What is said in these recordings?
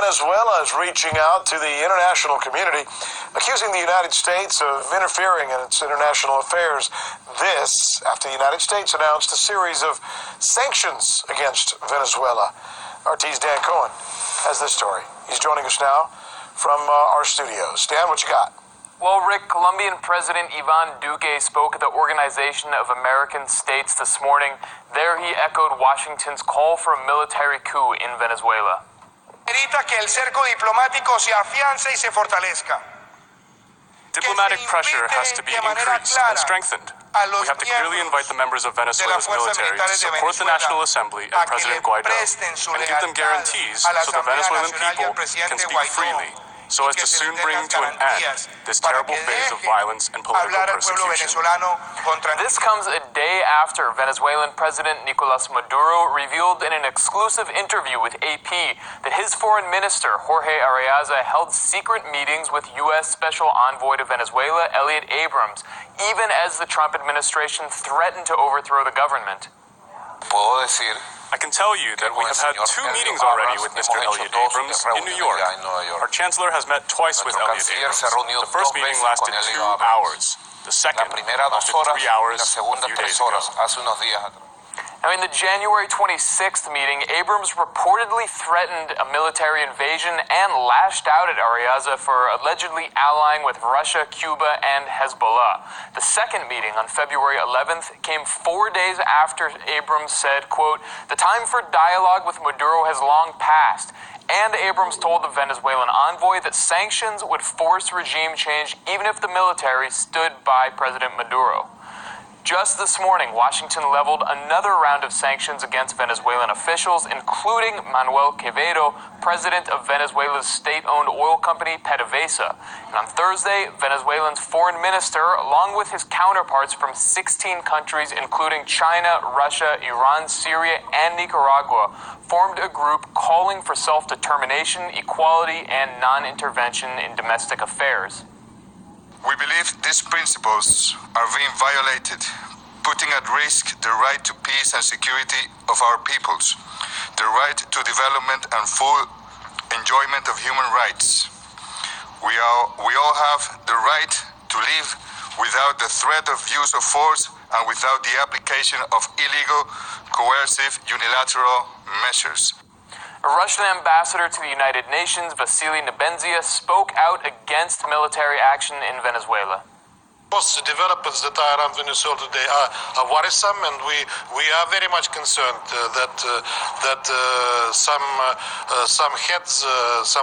Venezuela is reaching out to the international community, accusing the United States of interfering in its international affairs. This after the United States announced a series of sanctions against Venezuela. RT's Dan Cohen has this story. He's joining us now from our studios. Dan, what you got? Well, Rick, Colombian President Ivan Duque spoke at the Organization of American States this morning. There he echoed Washington's call for a military coup in Venezuela. Que el cerco diplomático se afiance y se fortalezca. Diplomatic pressure has to be increased and strengthened. We have to clearly invite the members of Venezuela's military to support the National Assembly and President Guaido, and give them guarantees so the Venezuelan people can speak freely, so as to soon bring to an end this terrible phase of violence and political persecution. This comes a day after Venezuelan President Nicolas Maduro revealed in an exclusive interview with AP that his foreign minister, Jorge Arreaza, held secret meetings with U.S. Special Envoy to Venezuela, Elliot Abrams, even as the Trump administration threatened to overthrow the government. I can tell you that we have had 2 meetings already with Mr. Elliot Abrams in New York. Our Chancellor has met twice with Elliot Abrams. The first meeting lasted 2 hours. The second lasted 3 hours a few days ago. Now, in the January 26th meeting, Abrams reportedly threatened a military invasion and lashed out at Arreaza for allegedly allying with Russia, Cuba, and Hezbollah. The second meeting on February 11th came 4 days after Abrams said, quote, "The time for dialogue with Maduro has long passed." And Abrams told the Venezuelan envoy that sanctions would force regime change even if the military stood by President Maduro. Just this morning, Washington leveled another round of sanctions against Venezuelan officials, including Manuel Quevedo, president of Venezuela's state-owned oil company PDVSA. And on Thursday, Venezuelan's foreign minister, along with his counterparts from 16 countries, including China, Russia, Iran, Syria, and Nicaragua, formed a group calling for self-determination, equality, and non-intervention in domestic affairs. We believe these principles are being violated, putting at risk the right to peace and security of our peoples, the right to development and full enjoyment of human rights. We all have the right to live without the threat of use of force and without the application of illegal, coercive, unilateral measures. A Russian ambassador to the United Nations, Vasily Nebenzia, spoke out against military action in Venezuela. Most developments that are around Venezuela today are worrisome, and we are very much concerned that some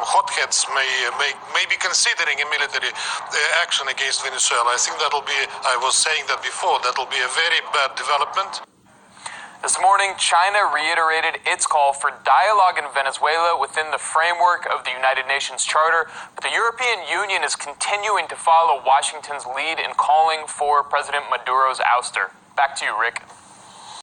hotheads may be considering a military action against Venezuela. I think I was saying that before, that'll be a very bad development. This morning, China reiterated its call for dialogue in Venezuela within the framework of the United Nations Charter, but the European Union is continuing to follow Washington's lead in calling for President Maduro's ouster. Back to you, Rick.